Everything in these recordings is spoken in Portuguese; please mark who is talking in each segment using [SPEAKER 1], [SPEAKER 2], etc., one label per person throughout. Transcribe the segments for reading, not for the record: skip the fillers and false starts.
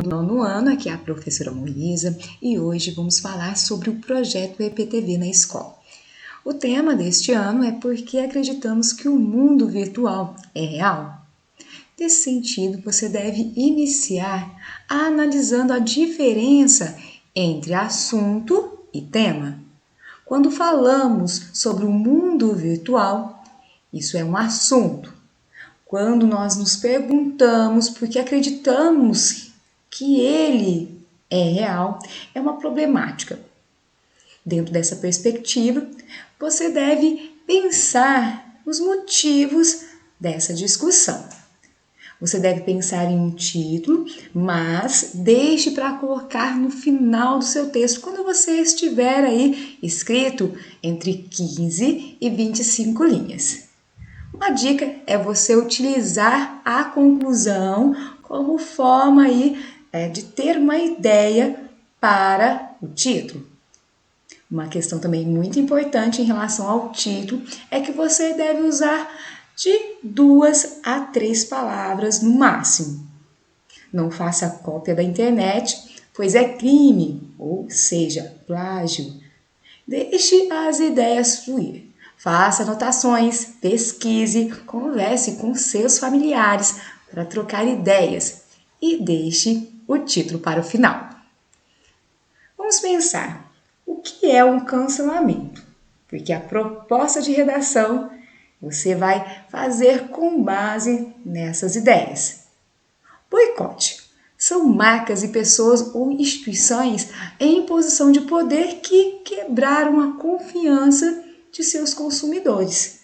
[SPEAKER 1] No ano, aqui é a professora Moisa e hoje vamos falar sobre o projeto EPTV na escola. O tema deste ano é porque acreditamos que o mundo virtual é real. Nesse sentido, você deve iniciar analisando a diferença entre assunto e tema. Quando falamos sobre o mundo virtual, isso é um assunto. Quando nós nos perguntamos por que acreditamos que ele é real, é uma problemática. Dentro dessa perspectiva, você deve pensar nos motivos dessa discussão. Você deve pensar em um título, mas deixe para colocar no final do seu texto, quando você estiver aí escrito entre 15 e 25 linhas. Uma dica é você utilizar a conclusão como forma aí, de ter uma ideia para o título. Uma questão também muito importante em relação ao título é que você deve usar de 2 a 3 palavras no máximo. Não faça cópia da internet, pois é crime, ou seja, plágio. Deixe as ideias fluir. Faça anotações, pesquise, converse com seus familiares para trocar ideias e deixe o título para o final. Vamos pensar, o que é um cancelamento? Porque a proposta de redação você vai fazer com base nessas ideias. Boicote. São marcas e pessoas ou instituições em posição de poder que quebraram a confiança de seus consumidores.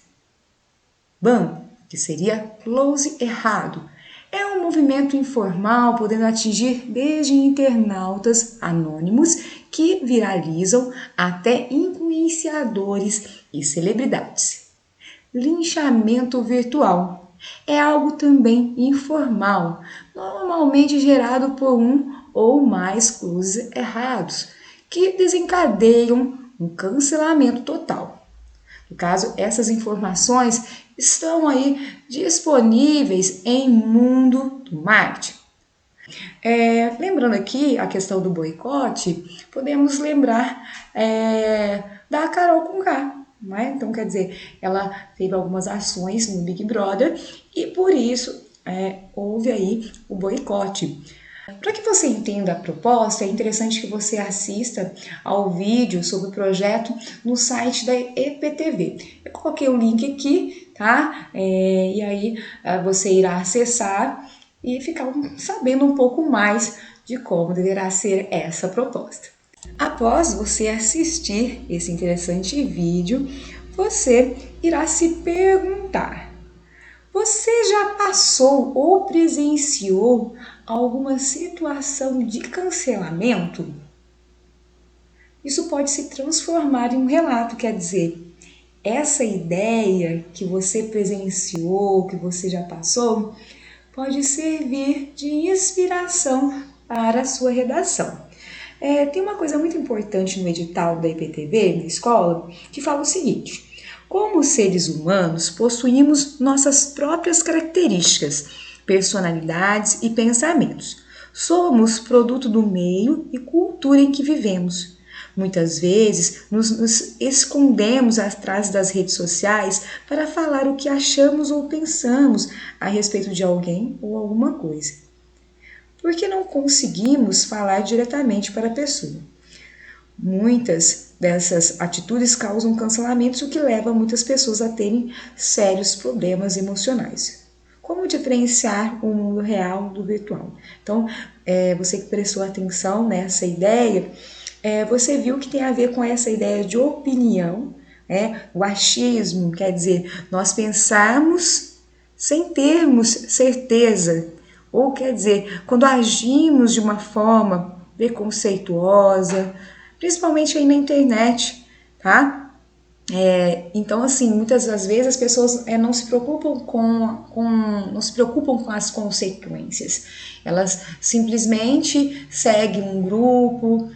[SPEAKER 1] Ban, que seria close errado, é um movimento informal podendo atingir desde internautas anônimos que viralizam até influenciadores e celebridades. Linchamento virtual é algo também informal, normalmente gerado por um ou mais closes errados, que desencadeiam um cancelamento total. No caso, essas informações estão aí disponíveis em Mundo do Marketing. Lembrando aqui a questão do boicote, podemos lembrar da Carol Conká. Então, quer dizer, ela teve algumas ações no Big Brother e por isso houve aí o boicote. Para que você entenda a proposta, é interessante que você assista ao vídeo sobre o projeto no site da EPTV. Eu coloquei o link aqui, tá? E aí você irá acessar e ficar sabendo um pouco mais de como deverá ser essa proposta. Após você assistir esse interessante vídeo, você irá se perguntar: você já passou ou presenciou alguma situação de cancelamento? Isso pode se transformar em um relato, quer dizer, essa ideia que você presenciou, que você já passou, pode servir de inspiração para a sua redação. Tem uma coisa muito importante no edital da EPTV, na escola, que fala o seguinte: como seres humanos, possuímos nossas próprias características, personalidades e pensamentos. Somos produto do meio e cultura em que vivemos. Muitas vezes nos escondemos atrás das redes sociais para falar o que achamos ou pensamos a respeito de alguém ou alguma coisa. Por que não conseguimos falar diretamente para a pessoa? Muitas dessas atitudes causam cancelamentos, o que leva muitas pessoas a terem sérios problemas emocionais. Como diferenciar o mundo real do virtual? Então, você que prestou atenção nessa ideia, você viu que tem a ver com essa ideia de opinião, o achismo, quer dizer, nós pensarmos sem termos certeza, ou quer dizer, quando agimos de uma forma preconceituosa, principalmente aí na internet, tá? Então, assim, muitas das vezes as pessoas não se preocupam não se preocupam com as consequências. Elas simplesmente seguem um grupo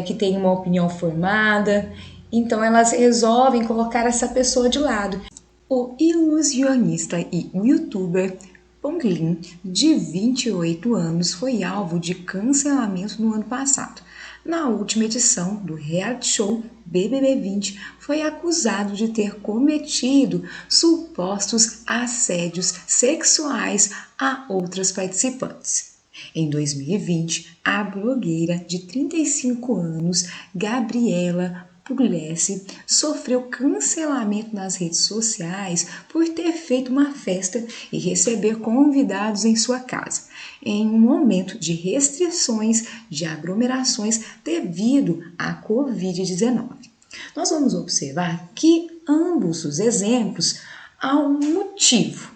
[SPEAKER 1] que tem uma opinião formada, então elas resolvem colocar essa pessoa de lado. O ilusionista e o youtuber Ponglin, de 28 anos, foi alvo de cancelamento no ano passado. Na última edição do reality show BBB 20, foi acusado de ter cometido supostos assédios sexuais a outras participantes. Em 2020, a blogueira de 35 anos, Gabriela Pugliese, sofreu cancelamento nas redes sociais por ter feito uma festa e receber convidados em sua casa, em um momento de restrições de aglomerações devido à Covid-19. Nós vamos observar que ambos os exemplos há um motivo.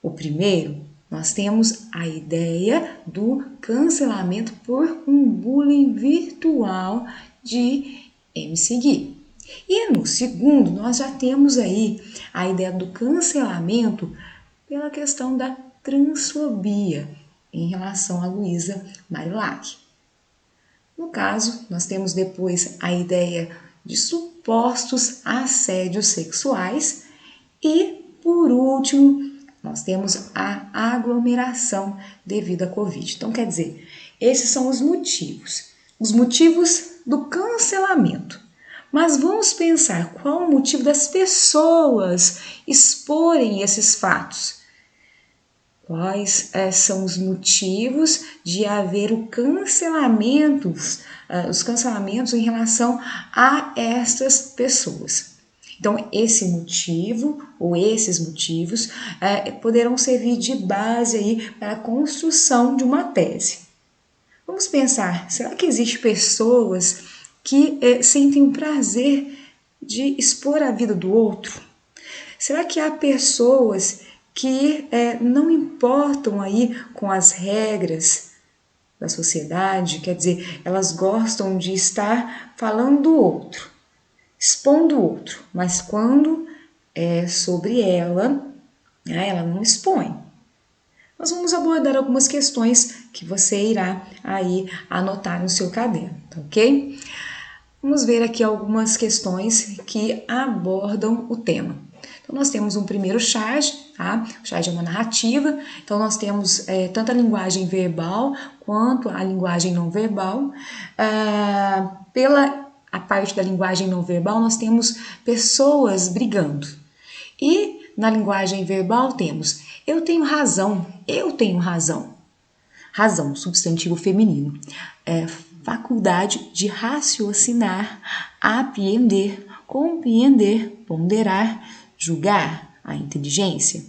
[SPEAKER 1] O primeiro, nós temos a ideia do cancelamento por um bullying virtual de MC Gui. E no segundo, nós já temos aí a ideia do cancelamento pela questão da transfobia em relação a Luísa Marilac. No caso, nós temos depois a ideia de supostos assédios sexuais e, por último, nós temos a aglomeração devido à Covid. Então, quer dizer, esses são os motivos do cancelamento. Mas vamos pensar qual o motivo das pessoas exporem esses fatos. Quais são os motivos de haver os cancelamentos em relação a estas pessoas? Então, esse motivo ou esses motivos poderão servir de base aí para a construção de uma tese. Vamos pensar, será que existem pessoas que sentem o prazer de expor a vida do outro? Será que há pessoas que não importam aí com as regras da sociedade, quer dizer, elas gostam de estar falando do outro, expondo o outro, mas quando é sobre ela, ela não expõe. Nós vamos abordar algumas questões que você irá aí anotar no seu caderno, tá ok? Vamos ver aqui algumas questões que abordam o tema. Então, nós temos um primeiro charge, tá? O charge é uma narrativa, então nós temos tanto a linguagem verbal quanto a linguagem não verbal. Pela a parte da linguagem não verbal, nós temos pessoas brigando. E na linguagem verbal temos eu tenho razão, eu tenho razão. Razão, substantivo feminino. Faculdade de raciocinar, apreender, compreender, ponderar, julgar, a inteligência.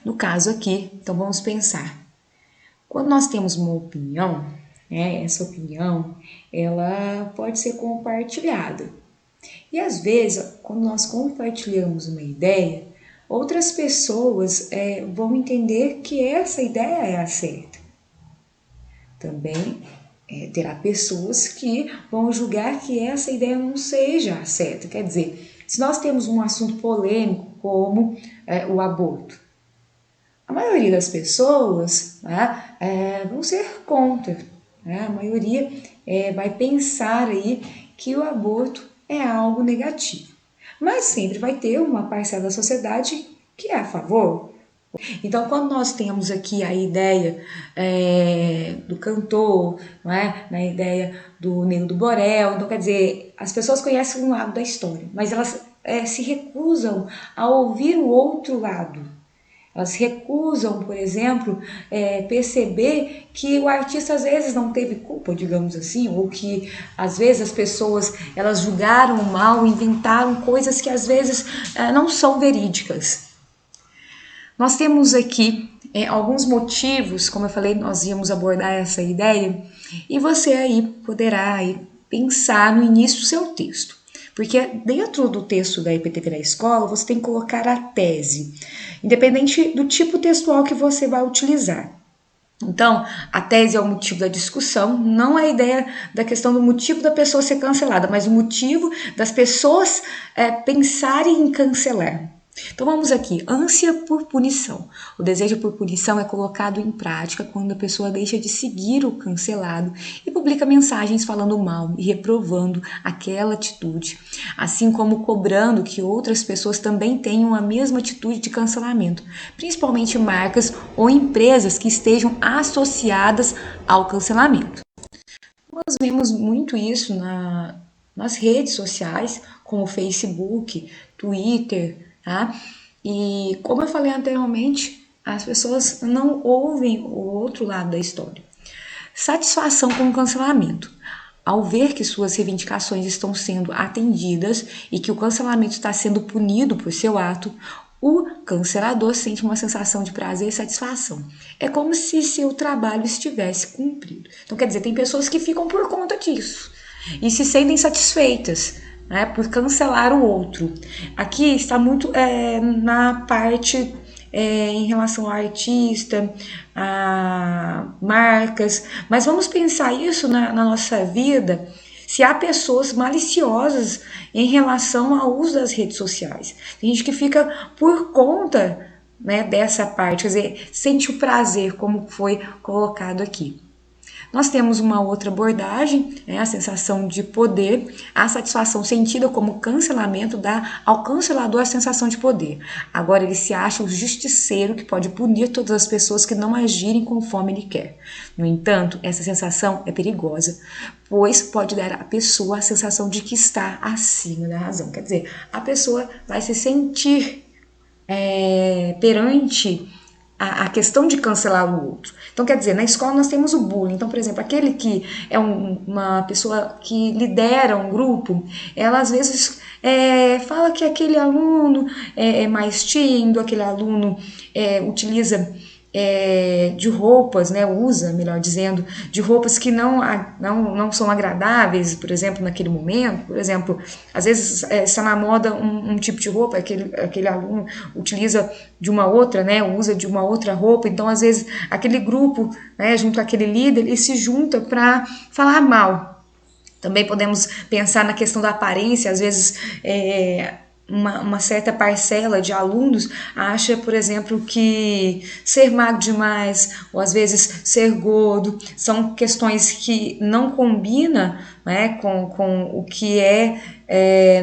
[SPEAKER 1] No caso aqui, então vamos pensar. Quando nós temos uma opinião, essa opinião, ela pode ser compartilhada. E às vezes, quando nós compartilhamos uma ideia, outras pessoas vão entender que essa ideia é a certa. Também terá pessoas que vão julgar que essa ideia não seja a certa. Quer dizer, se nós temos um assunto polêmico como o aborto, a maioria das pessoas vão ser contra. A maioria vai pensar aí que o aborto é algo negativo. Mas sempre vai ter uma parcela da sociedade que é a favor. Então, quando nós temos aqui a ideia do cantor, na ideia do Nego do Borel, então quer dizer, as pessoas conhecem um lado da história, mas elas se recusam a ouvir o outro lado. Elas recusam, por exemplo, perceber que o artista às vezes não teve culpa, digamos assim, ou que às vezes as pessoas elas julgaram mal, inventaram coisas que às vezes não são verídicas. Nós temos aqui alguns motivos, como eu falei, nós íamos abordar essa ideia, e você aí poderá pensar no início do seu texto. Porque dentro do texto da EPTV da escola, você tem que colocar a tese, independente do tipo textual que você vai utilizar. Então, a tese é o motivo da discussão, não a ideia da questão do motivo da pessoa ser cancelada, mas o motivo das pessoas pensarem em cancelar. Então vamos aqui, ânsia por punição. O desejo por punição é colocado em prática quando a pessoa deixa de seguir o cancelado e publica mensagens falando mal e reprovando aquela atitude, assim como cobrando que outras pessoas também tenham a mesma atitude de cancelamento, principalmente marcas ou empresas que estejam associadas ao cancelamento. Nós vemos muito isso nas redes sociais, como o Facebook, Twitter, tá? E como eu falei anteriormente, as pessoas não ouvem o outro lado da história. Satisfação com o cancelamento. Ao ver que suas reivindicações estão sendo atendidas e que o cancelamento está sendo punido por seu ato, o cancelador sente uma sensação de prazer e satisfação. É como se seu trabalho estivesse cumprido. Então, quer dizer, tem pessoas que ficam por conta disso e se sentem satisfeitas, né, por cancelar o outro. Aqui está muito na parte em relação ao artista, a marcas, mas vamos pensar isso na nossa vida, se há pessoas maliciosas em relação ao uso das redes sociais. Tem gente que fica por conta, né, dessa parte, quer dizer, sente o prazer, como foi colocado aqui. Nós temos uma outra abordagem, né, a sensação de poder, a satisfação sentida como cancelamento dá ao cancelador a sensação de poder. Agora ele se acha o justiceiro que pode punir todas as pessoas que não agirem conforme ele quer. No entanto, essa sensação é perigosa, pois pode dar à pessoa a sensação de que está acima da razão. Quer dizer, a pessoa vai se sentir perante a questão de cancelar o outro. Então, quer dizer, na escola nós temos o bullying. Então, por exemplo, aquele que é uma pessoa que lidera um grupo, ela às vezes fala que aquele aluno é mais tímido, aquele aluno utiliza de roupas, né, usa, melhor dizendo, de roupas que não são agradáveis, por exemplo, naquele momento. Por exemplo, às vezes está na moda um tipo de roupa, aquele aluno utiliza de uma outra, né, usa de uma outra roupa, então às vezes aquele grupo, né, junto àquele líder, ele se junta para falar mal. Também podemos pensar na questão da aparência, às vezes uma certa parcela de alunos acha, por exemplo, que ser magro demais ou às vezes ser gordo são questões que não combinam, né, com o que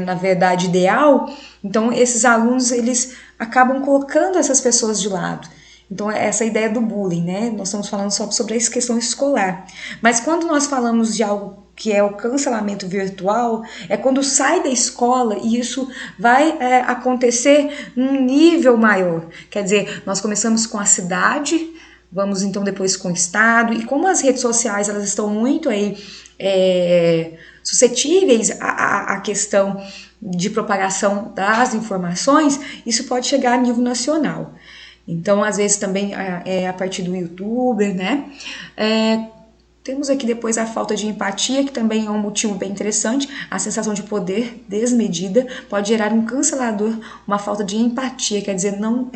[SPEAKER 1] na verdade ideal. Então esses alunos eles acabam colocando essas pessoas de lado. Então, essa ideia do bullying, né? Nós estamos falando só sobre essa questão escolar. Mas quando nós falamos de algo que é o cancelamento virtual, é quando sai da escola e isso vai acontecer num nível maior. Quer dizer, nós começamos com a cidade, vamos então depois com o estado, e como as redes sociais elas estão muito aí suscetíveis à questão de propagação das informações, isso pode chegar a nível nacional. Então, às vezes também a partir do youtuber, né? Temos aqui depois a falta de empatia, que também é um motivo bem interessante. A sensação de poder desmedida pode gerar um cancelador, uma falta de empatia, quer dizer, não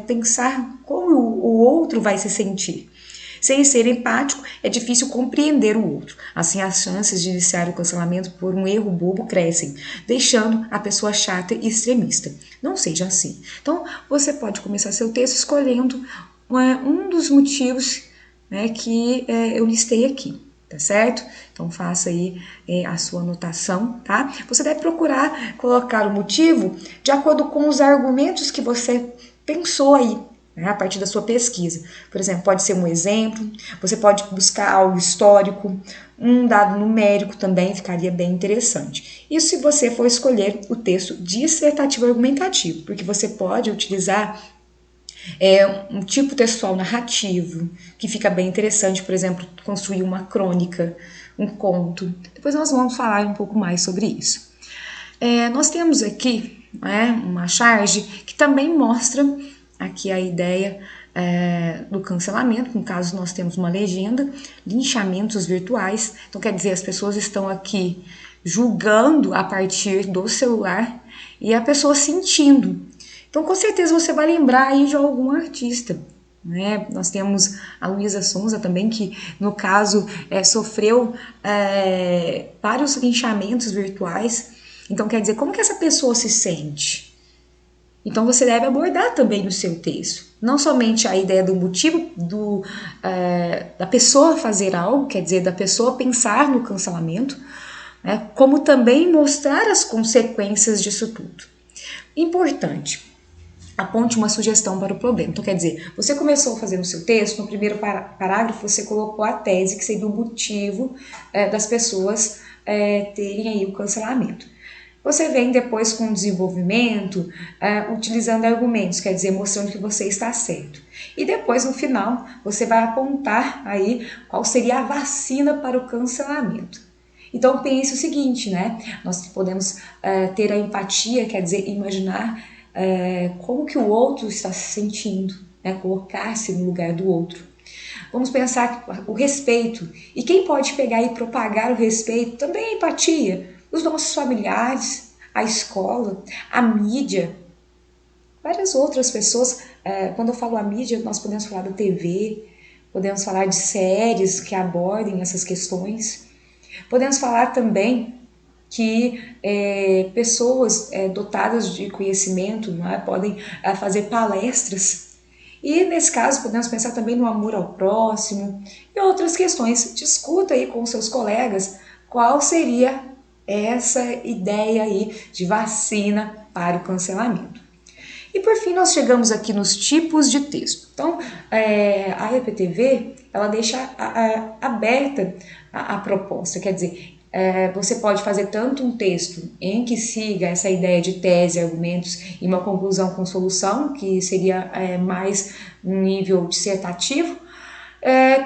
[SPEAKER 1] pensar como o outro vai se sentir. Sem ser empático, é difícil compreender o outro. Assim, as chances de iniciar o cancelamento por um erro bobo crescem, deixando a pessoa chata e extremista. Não seja assim. Então, você pode começar seu texto escolhendo um dos motivos, né, que eu listei aqui, tá certo? Então, faça aí a sua anotação, tá? Você deve procurar colocar o motivo de acordo com os argumentos que você pensou aí, a partir da sua pesquisa. Por exemplo, pode ser um exemplo, você pode buscar algo histórico, um dado numérico também ficaria bem interessante. Isso se você for escolher o texto dissertativo argumentativo, porque você pode utilizar um tipo textual narrativo, que fica bem interessante, por exemplo, construir uma crônica, um conto. Depois nós vamos falar um pouco mais sobre isso. Nós temos aqui uma charge que também mostra aqui a ideia do cancelamento. No caso, nós temos uma legenda, linchamentos virtuais. Então, quer dizer, as pessoas estão aqui julgando a partir do celular e a pessoa sentindo. Então, com certeza você vai lembrar aí de algum artista, né? Nós temos a Luísa Sonza também, que no caso sofreu vários linchamentos virtuais. Então, quer dizer, como que essa pessoa se sente? Então você deve abordar também no seu texto, não somente a ideia do motivo da pessoa fazer algo, quer dizer, da pessoa pensar no cancelamento, né, como também mostrar as consequências disso tudo. Importante, aponte uma sugestão para o problema. Então, quer dizer, você começou a fazer no seu texto, no primeiro parágrafo você colocou a tese, que seria o motivo das pessoas terem aí o cancelamento. Você vem depois com o desenvolvimento, utilizando argumentos, quer dizer, mostrando que você está certo. E depois, no final, você vai apontar aí qual seria a vacina para o cancelamento. Então pense o seguinte, né? Nós podemos ter a empatia, quer dizer, imaginar como que o outro está se sentindo, né? Colocar-se no lugar do outro. Vamos pensar o respeito. E quem pode pegar e propagar o respeito também é a empatia. Os nossos familiares, a escola, a mídia, várias outras pessoas. Quando eu falo a mídia, nós podemos falar da TV, podemos falar de séries que abordem essas questões. Podemos falar também que pessoas dotadas de conhecimento, né, podem fazer palestras. E nesse caso podemos pensar também no amor ao próximo e outras questões. Discuta aí com seus colegas qual seria essa ideia aí de vacina para o cancelamento. E por fim nós chegamos aqui nos tipos de texto. Então a EPTV ela deixa aberta a proposta, quer dizer, você pode fazer tanto um texto em que siga essa ideia de tese, argumentos e uma conclusão com solução, que seria mais um nível dissertativo,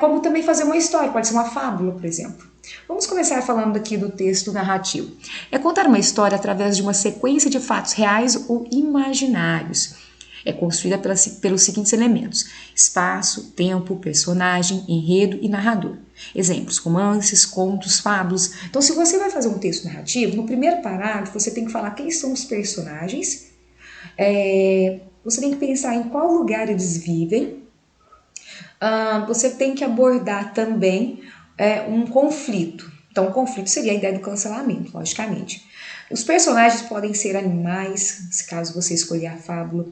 [SPEAKER 1] como também fazer uma história, pode ser uma fábula, por exemplo. Vamos começar falando aqui do texto narrativo. É contar uma história através de uma sequência de fatos reais ou imaginários. É construída pelos seguintes elementos: espaço, tempo, personagem, enredo e narrador. Exemplos: romances, contos, fábulas. Então, se você vai fazer um texto narrativo, no primeiro parágrafo você tem que falar quem são os personagens, você tem que pensar em qual lugar eles vivem, você tem que abordar também um conflito. Então, o conflito seria a ideia do cancelamento, logicamente. Os personagens podem ser animais, se caso você escolher a fábula,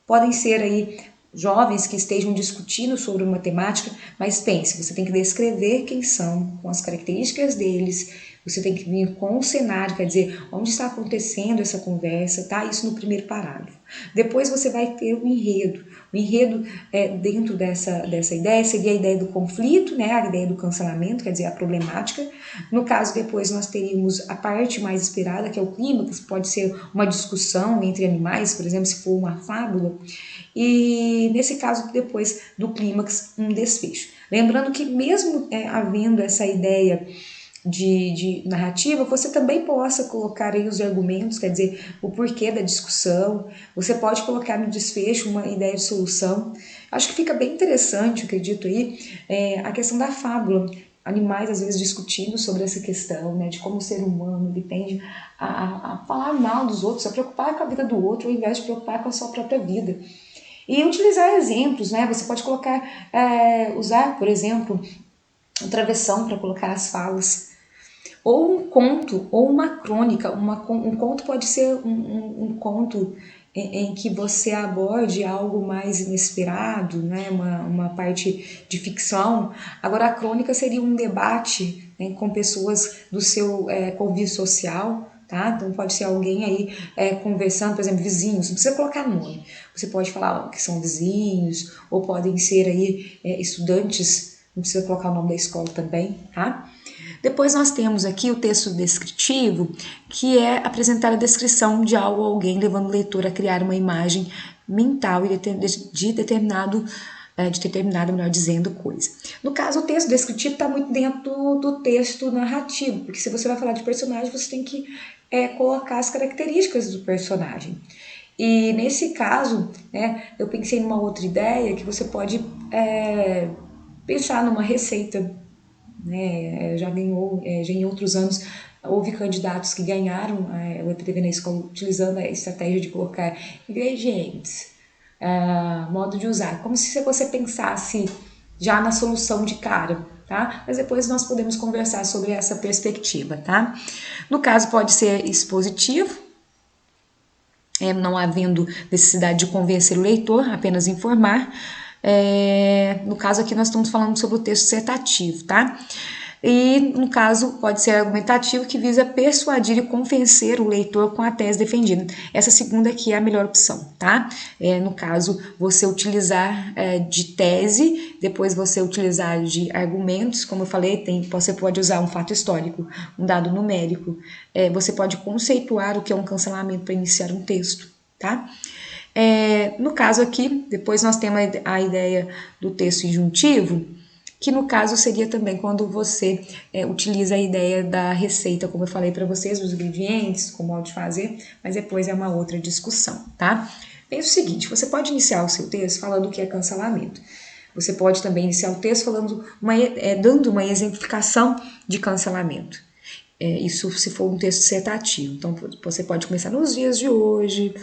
[SPEAKER 1] podem ser aí jovens que estejam discutindo sobre uma temática, mas pense, você tem que descrever quem são, com as características deles, você tem que vir com o cenário, quer dizer, onde está acontecendo essa conversa, tá? Isso no primeiro parágrafo. Depois você vai ter o enredo. O enredo dentro dessa ideia seria a ideia do conflito, né? A ideia do cancelamento, quer dizer, a problemática. No caso, depois nós teríamos a parte mais esperada, que é o clímax, pode ser uma discussão entre animais, por exemplo, se for uma fábula. E nesse caso, depois do clímax, um desfecho. Lembrando que mesmo havendo essa ideia de narrativa, você também possa colocar aí os argumentos, quer dizer, o porquê da discussão, você pode colocar no desfecho uma ideia de solução. Acho que fica bem interessante, acredito aí, a questão da fábula, animais às vezes discutindo sobre essa questão, né, de como o ser humano ele tende a falar mal dos outros, a preocupar com a vida do outro, ao invés de preocupar com a sua própria vida. E utilizar exemplos, né, você pode colocar, usar, por exemplo, um travessão para colocar as falas, ou um conto, ou uma crônica. Um conto pode ser um conto em que você aborde algo mais inesperado, né? uma parte de ficção. Agora, a crônica seria um debate, né, com pessoas do seu convívio social. Tá? Então pode ser alguém aí conversando, por exemplo, vizinhos, não precisa colocar nome. Você pode falar que são vizinhos, ou podem ser aí estudantes, não precisa colocar o nome da escola também, tá? Depois nós temos aqui o texto descritivo, que é apresentar a descrição de algo ou alguém, levando o leitor a criar uma imagem mental de determinada, melhor dizendo, coisa. No caso, o texto descritivo está muito dentro do texto narrativo, porque se você vai falar de personagem, você tem que colocar as características do personagem. E nesse caso, né, eu pensei numa outra ideia que você pode pensar numa receita, né? Já em outros anos houve candidatos que ganharam o EPTV na escola utilizando a estratégia de colocar ingredientes, modo de usar, como se você pensasse já na solução de cara, tá? Mas depois nós podemos conversar sobre essa perspectiva, tá? No caso pode ser expositivo, não havendo necessidade de convencer o leitor, apenas informar. No caso aqui nós estamos falando sobre o texto dissertativo, tá? E, no caso, pode ser argumentativo, que visa persuadir e convencer o leitor com a tese defendida. Essa segunda aqui é a melhor opção, tá? No caso, você utilizar de tese, depois você utilizar de argumentos, como eu falei, você pode usar um fato histórico, um dado numérico, você pode conceituar o que é um cancelamento para iniciar um texto, tá? No caso aqui, depois nós temos a ideia do texto injuntivo, que no caso seria também quando você utiliza a ideia da receita, como eu falei para vocês, dos ingredientes, como modo de fazer, mas depois é uma outra discussão, tá? Pensa o seguinte, você pode iniciar o seu texto falando o que é cancelamento. Você pode também iniciar o texto dando uma exemplificação de cancelamento. Isso se for um texto dissertativo. Então, você pode começar nos dias de hoje,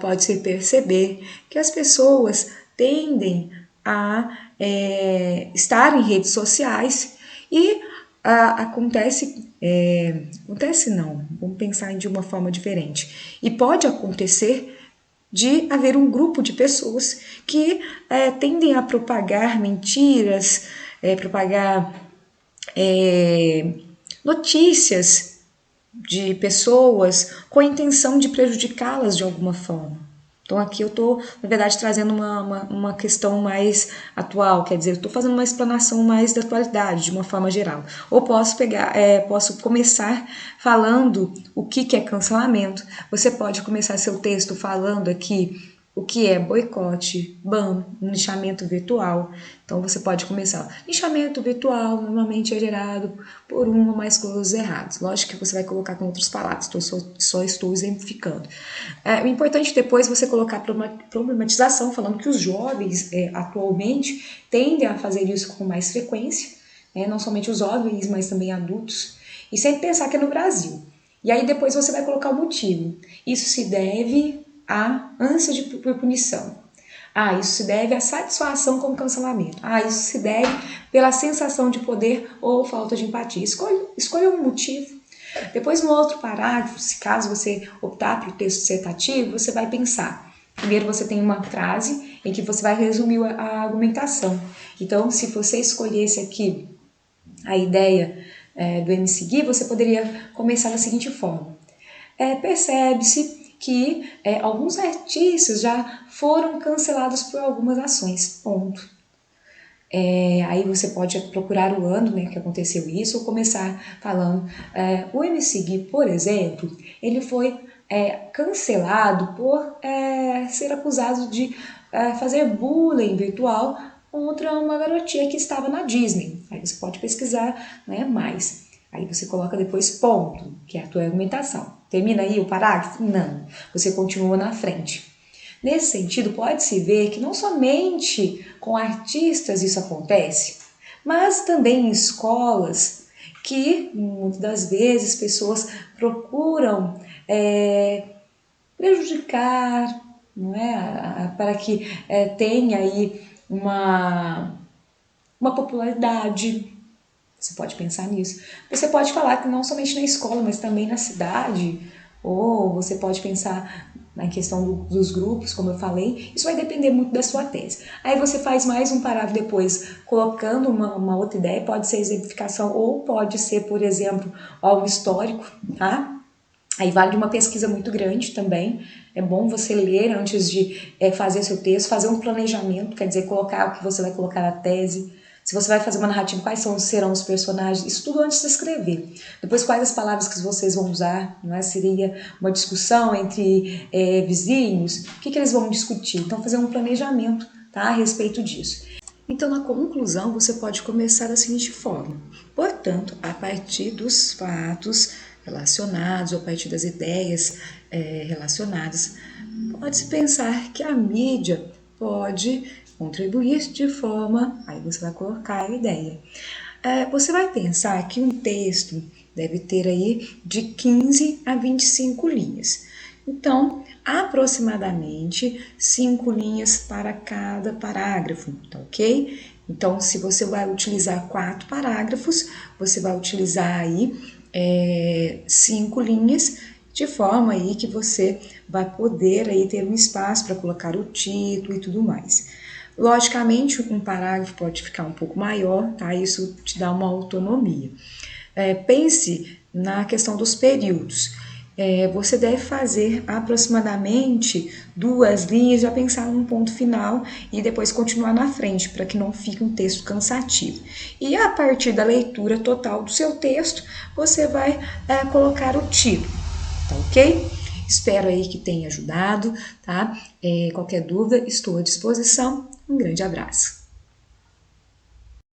[SPEAKER 1] pode-se perceber que as pessoas tendem a estar em redes sociais e acontece não, vamos pensar de uma forma diferente. E pode acontecer de haver um grupo de pessoas que tendem a propagar mentiras, propagar notícias de pessoas com a intenção de prejudicá-las de alguma forma. Então aqui eu estou, na verdade, trazendo uma questão mais atual, quer dizer, eu estou fazendo uma explanação mais da atualidade, de uma forma geral. Ou posso começar falando o que é cancelamento. Você pode começar seu texto falando aqui o que é boicote, ban, lixamento virtual. Então você pode começar. Lixamento virtual normalmente é gerado por um ou mais coisas erradas. Lógico que você vai colocar com outras palavras, só estou exemplificando. O importante depois você colocar problematização, falando que os jovens atualmente tendem a fazer isso com mais frequência, não somente os jovens, mas também adultos, e sempre pensar que é no Brasil. E aí depois você vai colocar o motivo. Isso se deve à ânsia por punição. Isso se deve à satisfação com o cancelamento. Isso se deve pela sensação de poder ou falta de empatia. Escolha um motivo. Depois, no outro parágrafo, se caso você optar para o texto dissertativo, você vai pensar. Primeiro você tem uma frase em que você vai resumir a argumentação. Então, se você escolhesse aqui a ideia do MC Gui, você poderia começar da seguinte forma. Percebe-se que alguns artistas já foram cancelados por algumas ações, ponto. Aí você pode procurar o ano, né, que aconteceu isso, ou começar falando, o MC Gui, por exemplo, ele foi cancelado por ser acusado de fazer bullying virtual contra uma garotinha que estava na Disney. Aí você pode pesquisar, né, mais. Aí você coloca depois ponto, que é a tua argumentação. Termina aí o parágrafo? Não. Você continua na frente. Nesse sentido, pode-se ver que não somente com artistas isso acontece, mas também em escolas que, muitas das vezes, pessoas procuram prejudicar, não é? Para que tenha aí uma popularidade. Você pode pensar nisso. Você pode falar que não somente na escola, mas também na cidade, ou você pode pensar na questão dos grupos, como eu falei. Isso vai depender muito da sua tese. Aí você faz mais um parágrafo depois, colocando uma outra ideia, pode ser exemplificação, ou pode ser, por exemplo, algo histórico, tá? Aí vale uma pesquisa muito grande também. É bom você ler antes de fazer seu texto, fazer um planejamento, quer dizer, colocar o que você vai colocar na tese. Se você vai fazer uma narrativa, quais serão os personagens, isso tudo antes de escrever. Depois, quais as palavras que vocês vão usar, não é? Seria uma discussão entre vizinhos, o que eles vão discutir? Então, fazer um planejamento, tá, a respeito disso. Então, na conclusão, você pode começar da seguinte forma. Portanto, a partir dos fatos relacionados, ou a partir das ideias relacionadas, pode-se pensar que a mídia pode contribuir de forma, aí você vai colocar a ideia. Você vai pensar que um texto deve ter aí de 15 a 25 linhas. Então, aproximadamente 5 linhas para cada parágrafo, tá ok? Então, se você vai utilizar 4 parágrafos, você vai utilizar aí 5 linhas, de forma aí que você vai poder aí ter um espaço para colocar o título e tudo mais. Logicamente, um parágrafo pode ficar um pouco maior, tá? Isso te dá uma autonomia. Pense na questão dos períodos. Você deve fazer aproximadamente 2 linhas, já pensar num ponto final e depois continuar na frente, para que não fique um texto cansativo. E a partir da leitura total do seu texto, você vai colocar o título, tá ok? Espero aí que tenha ajudado, tá? Qualquer dúvida, estou à disposição. Um grande abraço.